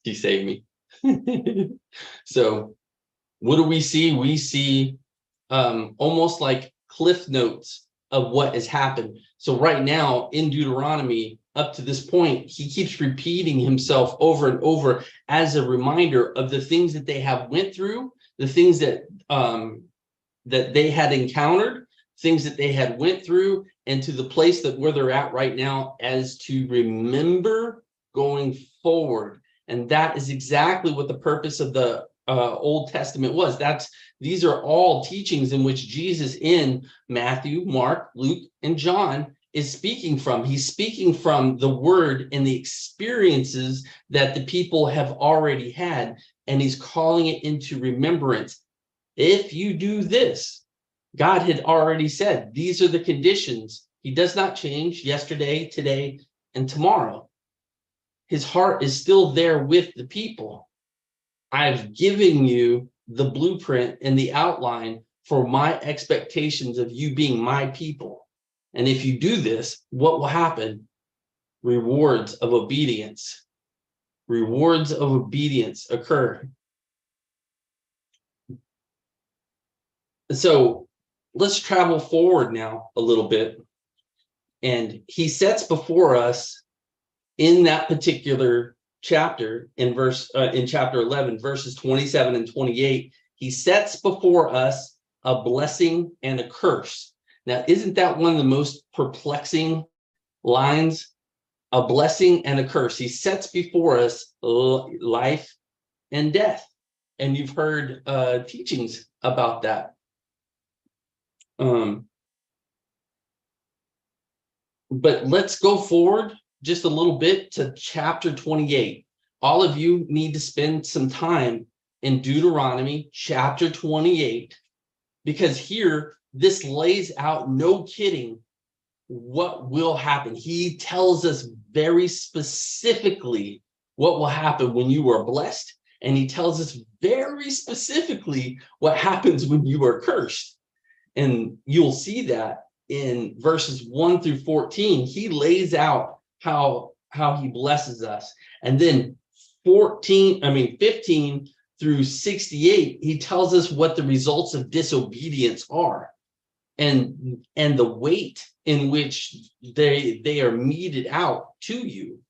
He saved me. So what do we see? We see almost like cliff notes of what has happened. So right now in Deuteronomy, up to this point, he keeps repeating himself over and over as a reminder of the things that they have went through, the things that that they had encountered, things that they had went through, and to the place that where they're at right now, as to remember going forward. And that is exactly what the purpose of the Old Testament was. These are all teachings in which Jesus in Matthew, Mark, Luke, and John is speaking from. He's speaking from the word and the experiences that the people have already had, and he's calling it into remembrance. If you do this, God had already said, these are the conditions. He does not change yesterday, today, and tomorrow. His heart is still there with the people. I've given you the blueprint and the outline for my expectations of you being my people. And if you do this, what will happen? Rewards of obedience. Rewards of obedience occur. So let's travel forward now a little bit. And he sets before us in that particular chapter, in chapter 11, verses 27 and 28, he sets before us a blessing and a curse. Now, isn't that one of the most perplexing lines? A blessing and a curse. He sets before us life and death. And you've heard teachings about that. But let's go forward just a little bit to chapter 28. All of you need to spend some time in Deuteronomy chapter 28, because here this lays out, no kidding, what will happen. He tells us very specifically what will happen when you are blessed, and he tells us very specifically what happens when you are cursed. And you'll see that in verses 1 through 14. He lays out how he blesses us. And then 15 through 68, he tells us what the results of disobedience are, and the weight in which they are meted out to you,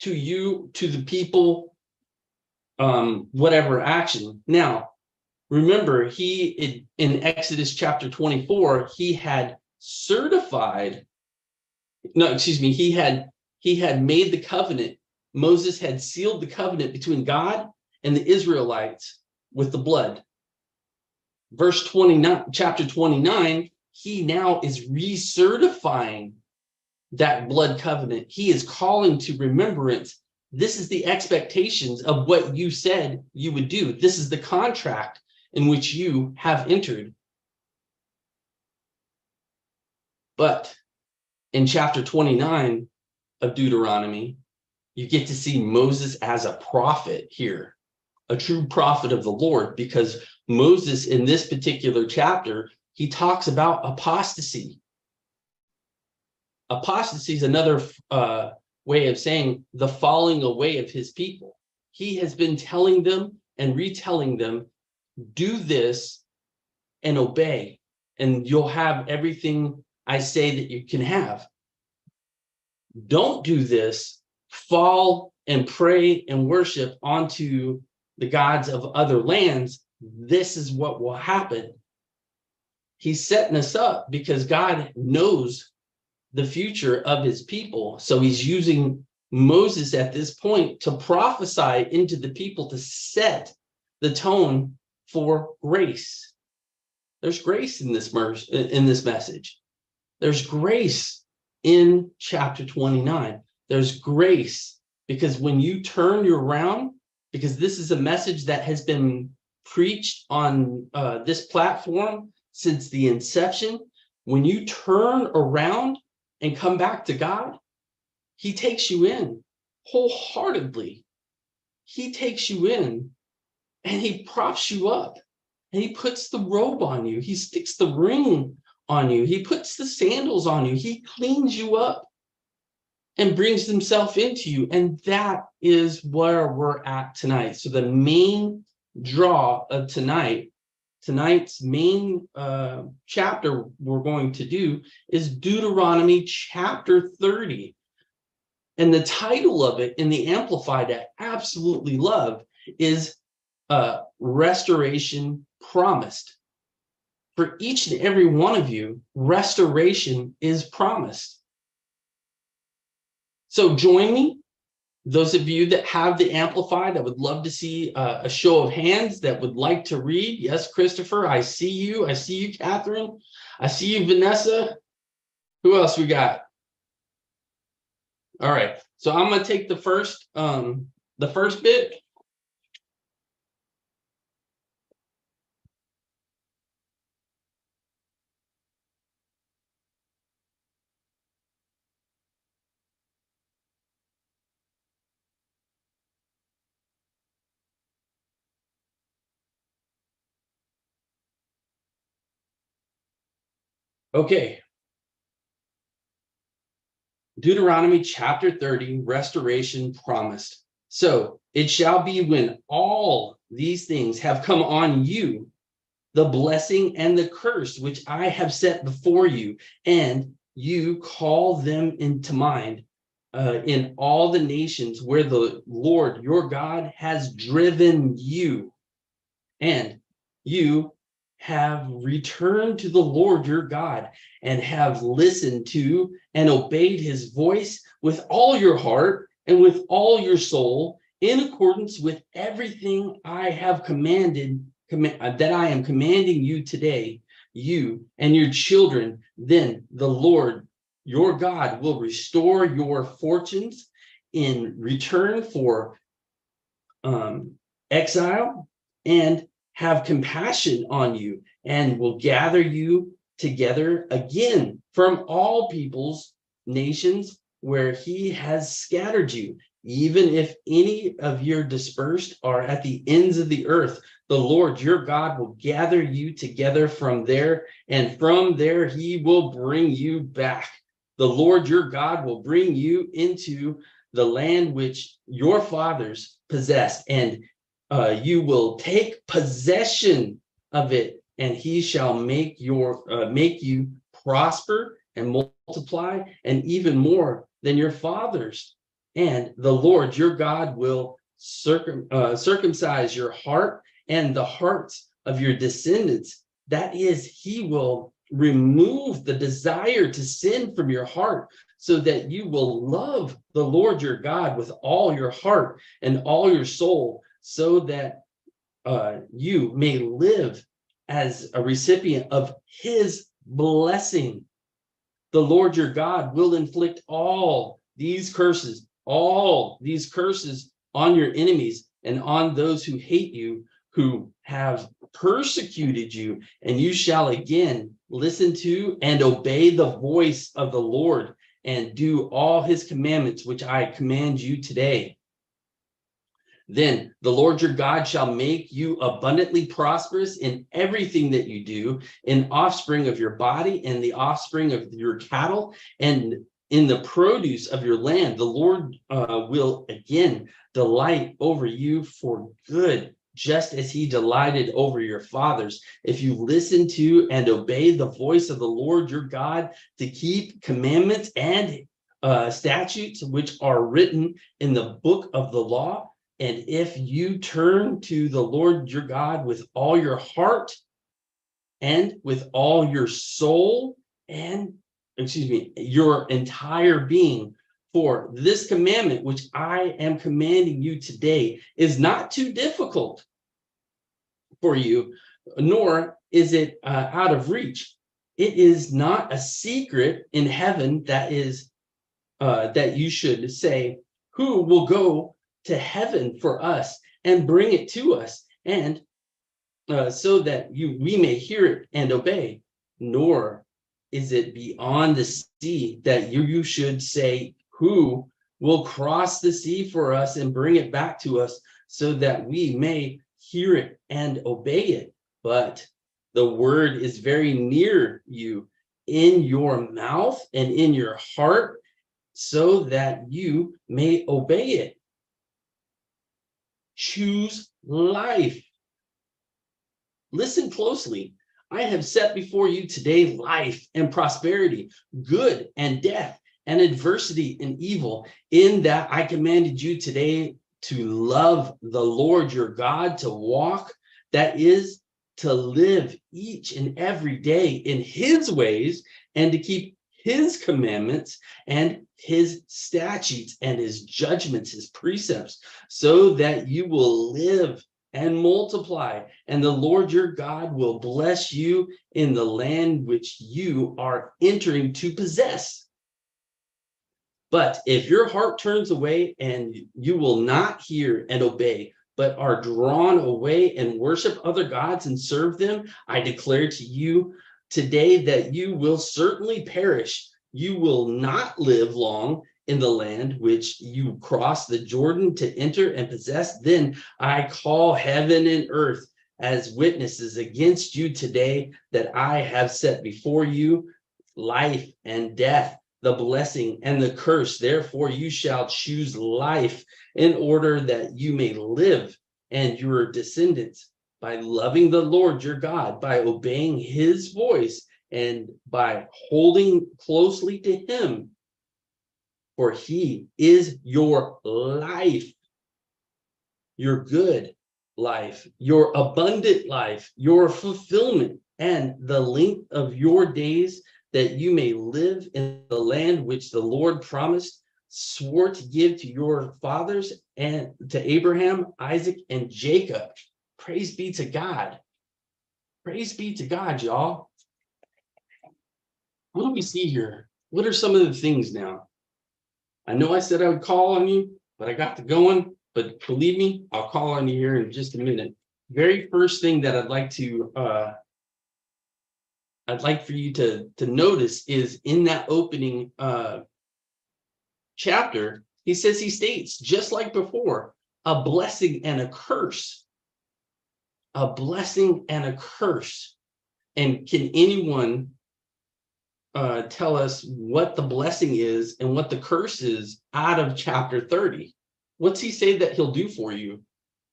to the people, whatever action. Now, remember, in Exodus chapter 24, he had made the covenant. Moses had sealed the covenant between God and the Israelites with the blood. Verse 29, chapter 29, he now is recertifying that blood covenant. He is calling to remembrance. This is the expectations of what you said you would do. This is the contract in which you have entered. But in chapter 29 of Deuteronomy, you get to see Moses as a prophet here, a true prophet of the Lord, because Moses in this particular chapter, he talks about apostasy. Apostasy is another way of saying the falling away of his people. He has been telling them and retelling them, do this and obey, and you'll have everything I say that you can have. Don't do this, fall and pray and worship onto the gods of other lands. This is what will happen. He's setting us up because God knows the future of his people. So he's using Moses at this point to prophesy into the people, to set the tone for grace. There's grace in this message. There's grace in chapter 29. There's grace because when you turn you around, because this is a message that has been preached on this platform since the inception. When you turn around and come back to God, he takes you in wholeheartedly. He takes you in and he props you up, and he puts the robe on you. He sticks the ring on you. He puts the sandals on you. He cleans you up. and brings himself into you. And that is where we're at tonight. So the main draw of tonight's main chapter we're going to do is Deuteronomy chapter 30. And the title of it in the Amplified I absolutely love is Restoration Promised. For each and every one of you, restoration is promised. So join me. Those of you that have the Amplified, I would love to see a show of hands that would like to read. Yes, Christopher, I see you. I see you, Catherine. I see you, Vanessa. Who else we got? All right, so I'm going to take the first bit. Okay. Deuteronomy chapter 30, restoration promised. So it shall be when all these things have come on you, the blessing and the curse which I have set before you, and you call them into mind in all the nations where the Lord your God has driven you, and you have returned to the Lord your God and have listened to and obeyed his voice with all your heart and with all your soul, in accordance with everything I have that I am commanding you today, you and your children, then the Lord your God will restore your fortunes in return for exile, and have compassion on you, and will gather you together again from all peoples, nations, where he has scattered you. Even if any of your dispersed are at the ends of the earth, the Lord your God will gather you together from there, and from there he will bring you back. The Lord your God will bring you into the land which your fathers possessed, and you will take possession of it, and he shall make you prosper and multiply, and even more than your fathers. And the Lord your God will circumcise your heart and the hearts of your descendants. That is, he will remove the desire to sin from your heart, so that you will love the Lord your God with all your heart and all your soul, so that you may live as a recipient of his blessing. The Lord your God will inflict all these curses on your enemies and on those who hate you, who have persecuted you, and you shall again listen to and obey the voice of the Lord, and do all his commandments which I command you today. Then the Lord your God shall make you abundantly prosperous in everything that you do, in offspring of your body and the offspring of your cattle, and in the produce of your land. The Lord will again delight over you for good, just as he delighted over your fathers, if you listen to and obey the voice of the Lord your God, to keep commandments and statutes which are written in the book of the law. And if you turn to the Lord your God with all your heart and with all your soul and, your entire being, for this commandment which I am commanding you today is not too difficult for you, nor is it out of reach. It is not a secret in heaven that you should say, who will go to heaven for us and bring it to us, and so that we may hear it and obey. Nor is it beyond the sea that you should say, who will cross the sea for us and bring it back to us, so that we may hear it and obey it. But the word is very near you, in your mouth and in your heart, so that you may obey it. Choose life. Listen closely. I have set before you today life and prosperity, good and death, and adversity and evil. In that I commanded you today to love the Lord your God, to walk, that is, to live each and every day in his ways, and to keep his commandments and his statutes and his judgments, his precepts, so that you will live and multiply, and the Lord your God will bless you in the land which you are entering to possess. But if your heart turns away and you will not hear and obey, but are drawn away and worship other gods and serve them, I declare to you today that you will certainly perish. You will not live long in the land which you cross the Jordan to enter and possess. Then I call heaven and earth as witnesses against you today that I have set before you life and death, the blessing and the curse. Therefore you shall choose life, in order that you may live, and your descendants, by loving the Lord your God, by obeying his voice, and by holding closely to him. For he is your life, your good life, your abundant life, your fulfillment, and the length of your days, that you may live in the land which the Lord promised, swore to give to your fathers, and to Abraham, Isaac, and Jacob. Praise be to God. Praise be to God, y'all. What do we see here? What are some of the things now? I know I said I would call on you, but I got to going. But believe me, I'll call on you here in just a minute. Very first thing that I'd like for you to notice is in that opening chapter, he states, just like before, a blessing and a curse. A blessing and a curse. And can anyone tell us what the blessing is and what the curse is out of chapter 30? What's he say that he'll do for you?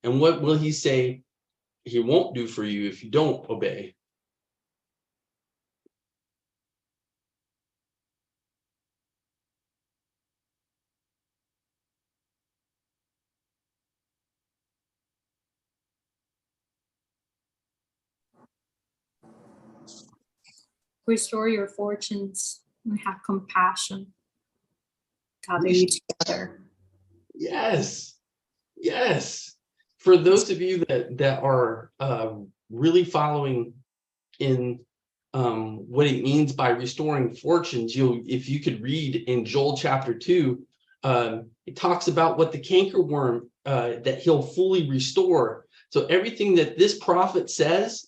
And what will he say he won't do for you if you don't obey? Restore your fortunes and have compassion. Gather you together. Yes. Yes. For those of you that are really following in what it means by restoring fortunes, if you could read in Joel chapter 2, it talks about what the cankerworm, that he'll fully restore. So everything that this prophet says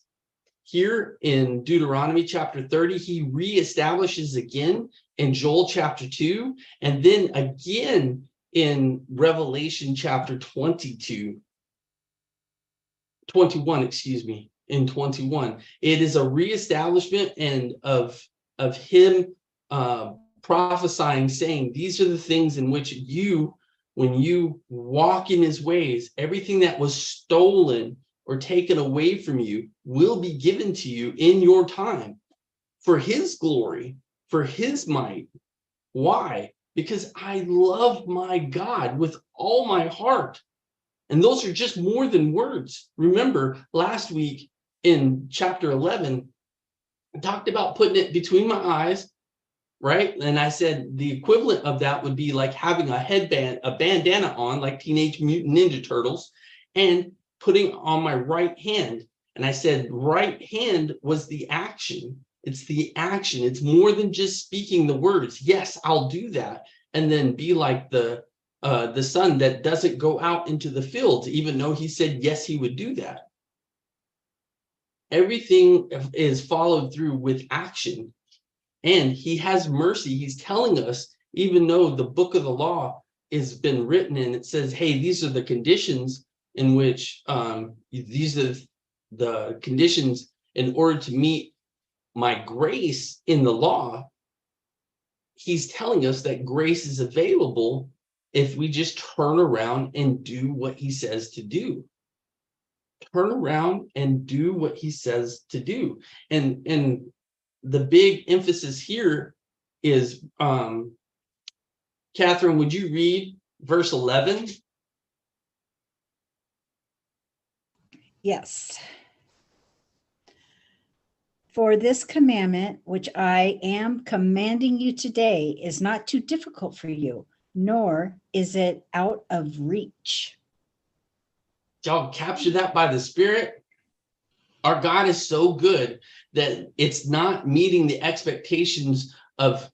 here in Deuteronomy chapter 30, he reestablishes again in Joel chapter 2, and then again in Revelation chapter 21, in 21. It is a reestablishment and of him prophesying, saying, these are the things in which when you walk in his ways, everything that was stolen or taken away from you will be given to you in your time for his glory, for his might. Why? Because I love my God with all my heart. And those are just more than words. Remember, last week in chapter 11, I talked about putting it between my eyes, right? And I said the equivalent of that would be like having a headband, a bandana on, like Teenage Mutant Ninja Turtles, and putting on my right hand. And I said right hand was the action. It's the action. It's more than just speaking the words. Yes, I'll do that. And then be like the son that doesn't go out into the fields, even though he said yes, he would do that. Everything is followed through with action. And he has mercy. He's telling us, even though the book of the law has been written and it says, hey, these are the conditions in which these are the conditions in order to meet my grace in the law. he's telling us that grace is available if we just turn around and do what he says to do. Turn around and do what he says to do. And the big emphasis here is, Catherine, would you read verse 11? Yes. For this commandment, which I am commanding you today, is not too difficult for you, nor is it out of reach. Y'all capture that by the Spirit? Our God is so good that it's not meeting the expectations of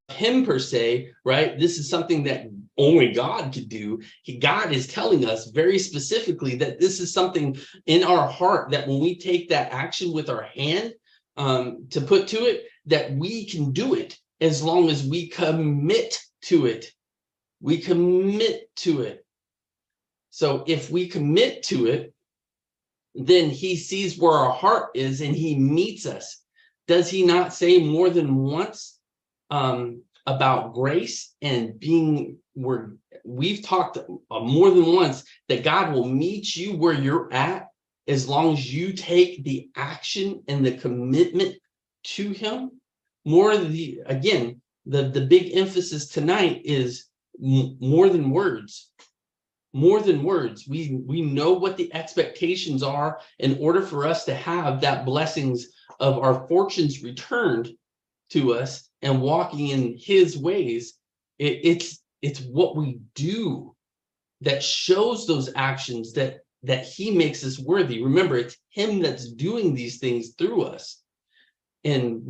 him per se, right? This is something that only God could do. God is telling us very specifically that this is something in our heart that when we take that action with our hand to put to it, that we can do it as long as we commit to it. We commit to it. So if we commit to it, then he sees where our heart is and he meets us. Does he not say more than once about grace and being where we've talked more than once that God will meet you where you're at as long as you take the action and the commitment to him? The big emphasis tonight is more than words. More than words. We know what the expectations are in order for us to have that blessings of our fortunes returned to us and walking in his ways. It's what we do that shows those actions that he makes us worthy. Remember, it's him that's doing these things through us. And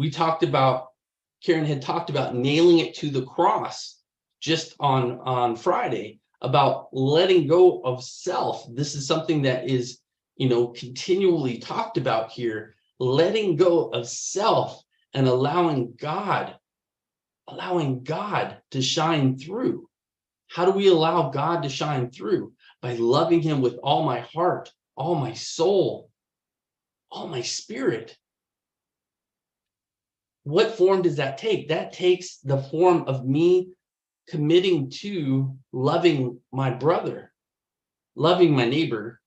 Karen had talked about nailing it to the cross just on Friday, about letting go of self. This is something that is, continually talked about here, letting go of self and allowing God to shine through. How do we allow God to shine through? By loving him with all my heart, all my soul, all my spirit. What form does that take? That takes the form of me committing to loving my brother, loving my neighbor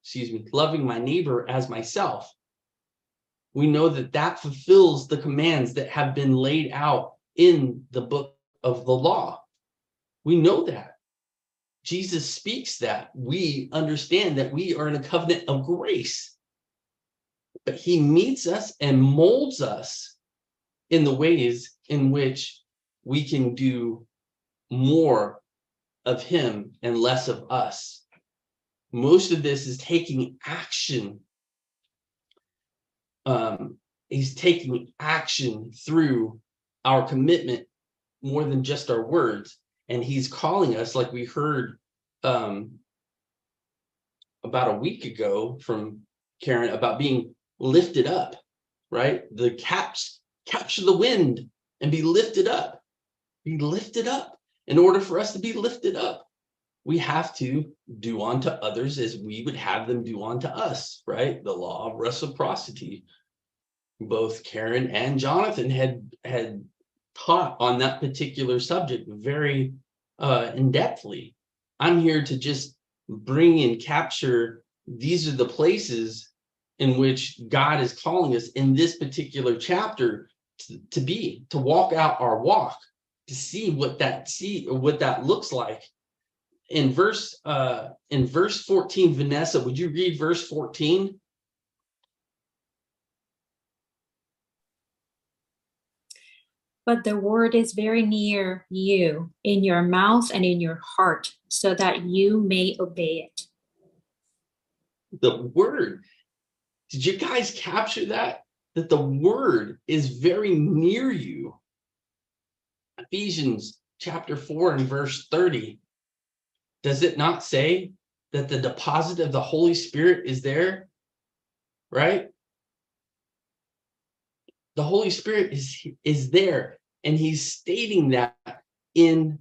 as myself. We know that fulfills the commands that have been laid out in the book of the law. We know that. Jesus speaks that. We understand that we are in a covenant of grace. But he meets us and molds us in the ways in which we can do more of him and less of us. Most of this is taking action. He's taking action through our commitment more than just our words. And he's calling us, like we heard about a week ago from Karen, about being lifted up, right? The capture the wind and be lifted up. Be lifted up. In order for us to be lifted up, we have to do unto others as we would have them do unto us, right? The law of reciprocity. Both Karen and Jonathan had taught on that particular subject very in-depthly. I'm here to just bring and capture, these are the places in which God is calling us in this particular chapter to walk out our walk, to see what that looks like. In verse 14, Vanessa, would you read verse 14? But the word is very near you, in your mouth and in your heart, so that you may obey it. The word. Did you guys capture that? That the word is very near you. Ephesians chapter 4 and verse 30. Does it not say that the deposit of the Holy Spirit is there? Right? The Holy Spirit is there, and he's stating that in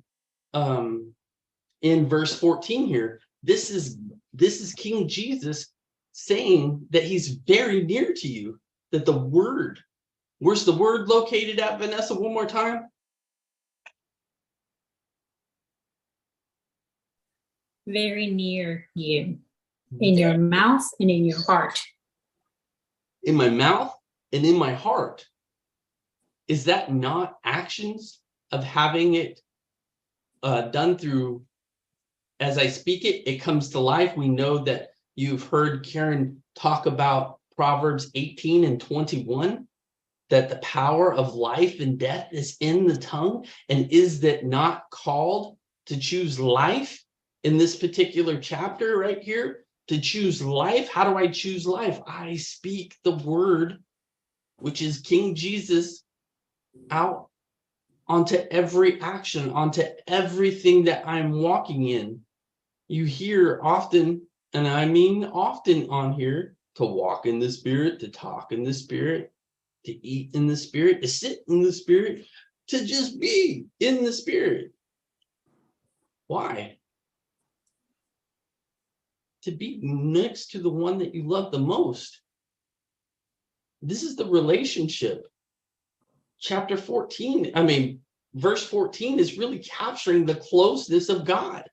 verse 14 here. This is King Jesus saying that he's very near to you, that the word, where's the word located at, Vanessa, one more time? Very near you, in your mouth and in your heart. In my mouth and in my heart. Is that not actions of having it done through, as I speak it, it comes to life? We know that you've heard Karen talk about Proverbs 18 and 21, that the power of life and death is in the tongue. And is that not called to choose life in this particular chapter right here? To choose life. How do I choose life? I speak the word, which is King Jesus, out onto every action, onto everything that I'm walking in. You hear often, and I mean often on here, to walk in the Spirit, to talk in the Spirit, to eat in the Spirit, to sit in the Spirit, to just be in the Spirit. Why? To be next to the one that you love the most. This is the relationship. Chapter 14, verse 14 is really capturing the closeness of God.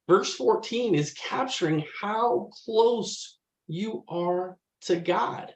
Verse 14 is capturing how close you are to God.